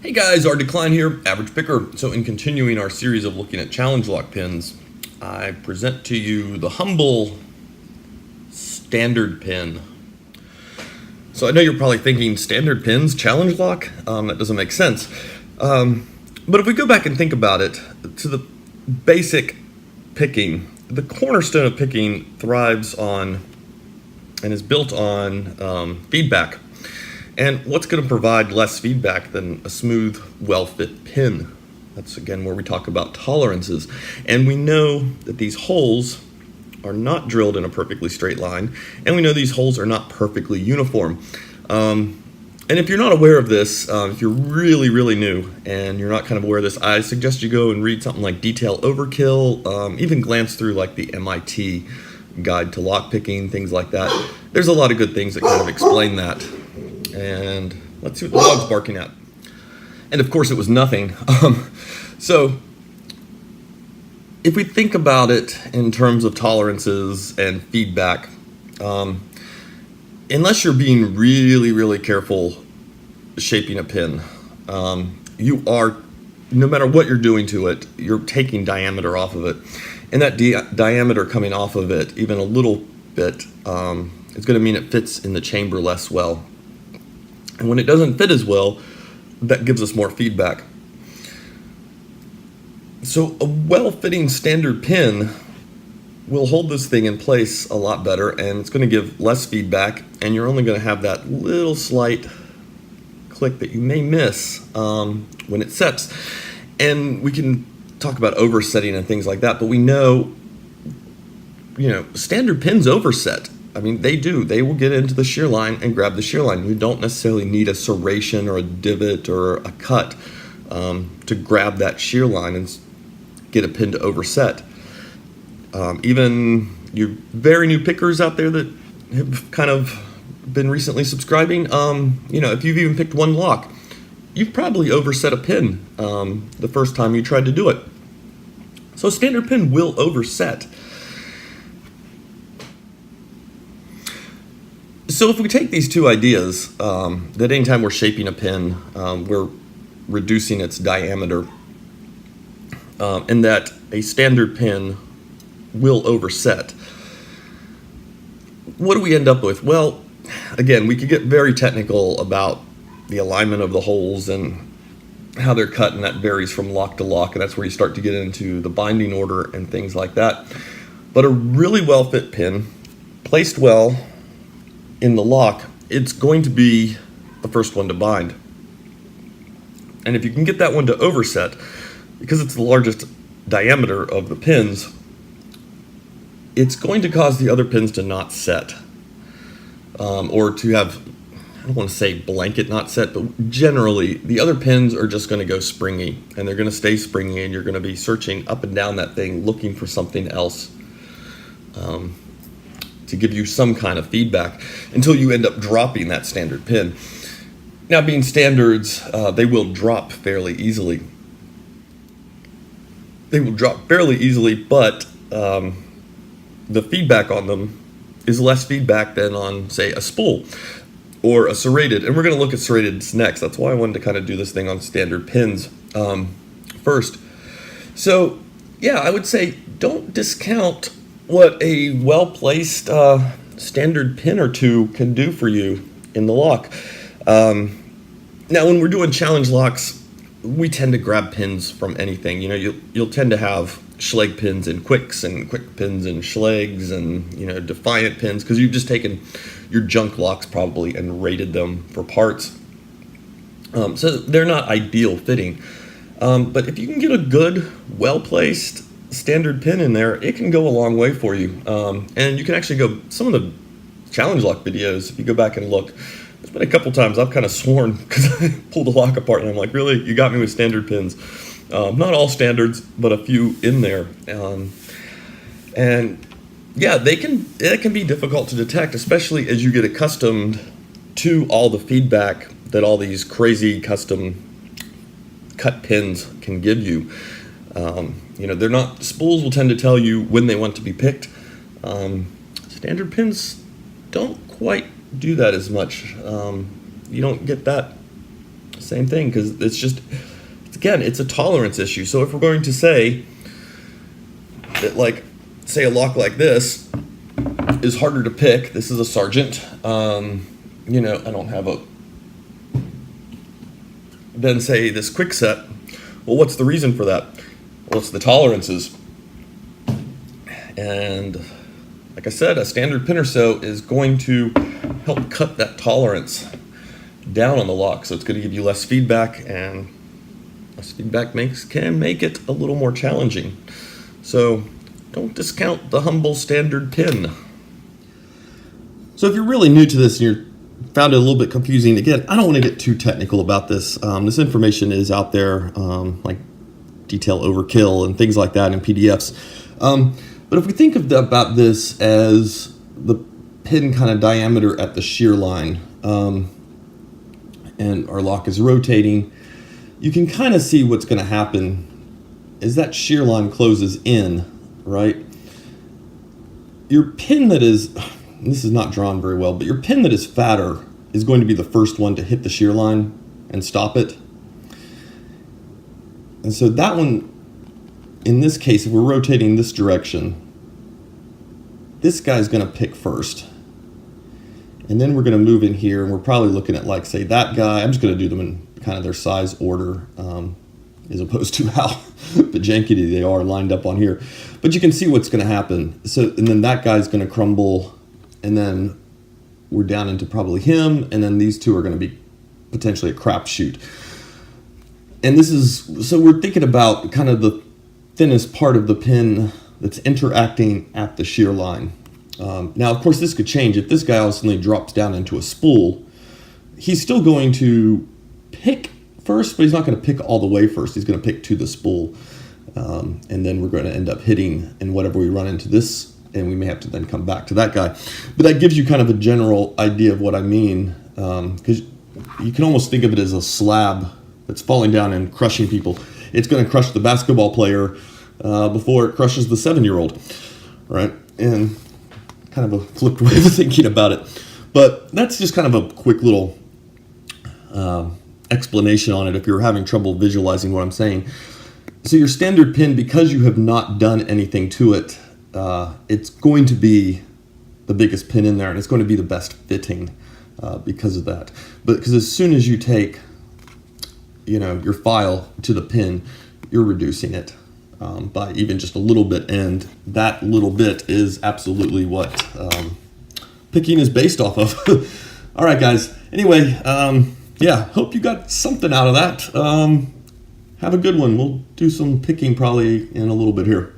Hey guys, Art Decline here, Average Picker. So in continuing our series of looking at challenge lock pins, I present to you the humble standard pin. So I know you're probably thinking, standard pins, challenge lock? That doesn't make sense. But if we go back and think about it, to the basic picking, the cornerstone of picking thrives on and is built on feedback. And what's going to provide less feedback than a smooth, well-fit pin? That's, again, where we talk about tolerances. And we know that these holes are not drilled in a perfectly straight line, and we know these holes are not perfectly uniform. And if you're not aware of this, if you're really, really new and you're not kind of aware of this, I suggest you go and read something like Detail Overkill, even glance through like the MIT Guide to Lockpicking, things like that. There's a lot of good things that kind of explain that. And let's see what the dog's barking at. And of course it was nothing. So if we think about it in terms of tolerances and feedback, unless you're being really, really careful shaping a pin, you are, no matter what you're doing to it, you're taking diameter off of it. And that diameter coming off of it, even a little bit, it's going to mean it fits in the chamber less well. And when it doesn't fit as well, that gives us more feedback. So a well-fitting standard pin will hold this thing in place a lot better, and it's going to give less feedback, and you're only going to have that little slight click that you may miss when it sets. And we can talk about oversetting and things like that, but we know, standard pins overset. I mean, they do. They will get into the shear line and grab the shear line. You don't necessarily need a serration or a divot or a cut to grab that shear line and get a pin to overset. Even you very new pickers out there that have kind of been recently subscribing, if you've even picked one lock, you've probably overset a pin the first time you tried to do it. So a standard pin will overset. So if we take these two ideas, that anytime we're shaping a pin, we're reducing its diameter, and that a standard pin will overset, what do we end up with? Well, again, we could get very technical about the alignment of the holes and how they're cut, and that varies from lock to lock, and that's where you start to get into the binding order and things like that. But a really well-fit pin, placed well in the lock, it's going to be the first one to bind. And if you can get that one to overset, because it's the largest diameter of the pins, it's going to cause the other pins to not set, or to have, I don't want to say blanket not set, but generally the other pins are just going to go springy, and they're going to stay springy, and you're going to be searching up and down that thing looking for something else to give you some kind of feedback until you end up dropping that standard pin. Now, being standards, they will drop fairly easily. They will drop fairly easily, but the feedback on them is less feedback than on, say, a spool or a serrated. And we're going to look at serrateds next. That's why I wanted to kind of do this thing on standard pins first. So, yeah, I would say don't discount what a well-placed standard pin or two can do for you in the lock. Now, when we're doing challenge locks, we tend to grab pins from anything. You'll tend to have Schlage pins and quicks, and quick pins and Schlags, and Defiant pins, because you've just taken your junk locks probably and rated them for parts. So they're not ideal fitting. But if you can get a good, well-placed standard pin in there, it can go a long way for you. And you can actually go, some of the challenge lock videos, if you go back and look, there's been a couple times I've kind of sworn because I pulled a lock apart and I'm like, really? You got me with standard pins. Not all standards, but a few in there. And yeah, it can be difficult to detect, especially as you get accustomed to all the feedback that all these crazy custom cut pins can give you. They're not, spools will tend to tell you when they want to be picked. Standard pins don't quite do that as much. You don't get that Same thing, because again, it's a tolerance issue. So if we're going to say that, like, say a lock like this is harder to pick, this is a Sargent, you know, I don't have a, then say this Kwikset, well, what's the reason for that? Well, it's the tolerances. And like I said, a standard pin or so is going to help cut that tolerance down on the lock. So it's going to give you less feedback, and less feedback can make it a little more challenging. So don't discount the humble standard pin. So if you're really new to this and you're found it a little bit confusing, again, I don't want to get too technical about this. This information is out there, like detail overkill and things like that in PDFs. But if we think about this as the pin kind of diameter at the shear line, and our lock is rotating, you can kind of see what's going to happen is that shear line closes in, right? Your pin that is, this is not drawn very well, but your pin that is fatter is going to be the first one to hit the shear line and stop it. And so that one, in this case, if we're rotating this direction, this guy's going to pick first. And then we're going to move in here, and we're probably looking at, like, say, that guy. I'm just going to do them in kind of their size order, as opposed to how bajankety they are lined up on here. But you can see what's going to happen. So, and then that guy's going to crumble, and then we're down into probably him, and then these two are going to be potentially a crapshoot. And this is, so we're thinking about kind of the thinnest part of the pin that's interacting at the shear line. Now, of course, this could change. If this guy ultimately drops down into a spool, he's still going to pick first, but he's not going to pick all the way first. He's going to pick to the spool. And then we're going to end up hitting, and whatever we run into this, and we may have to then come back to that guy. But that gives you kind of a general idea of what I mean, because you can almost think of it as a slab that's falling down and crushing people. It's going to crush the basketball player before it crushes the 7-year-old, right? And kind of a flipped way of thinking about it. But that's just kind of a quick little explanation on it if you're having trouble visualizing what I'm saying. So your standard pin, because you have not done anything to it, it's going to be the biggest pin in there, and it's going to be the best fitting because of that. But because as soon as you take, you know, your file to the pin, you're reducing it by even just a little bit, and that little bit is absolutely what picking is based off of. All right, guys. Anyway, yeah, hope you got something out of that. Have a good one. We'll do some picking probably in a little bit here.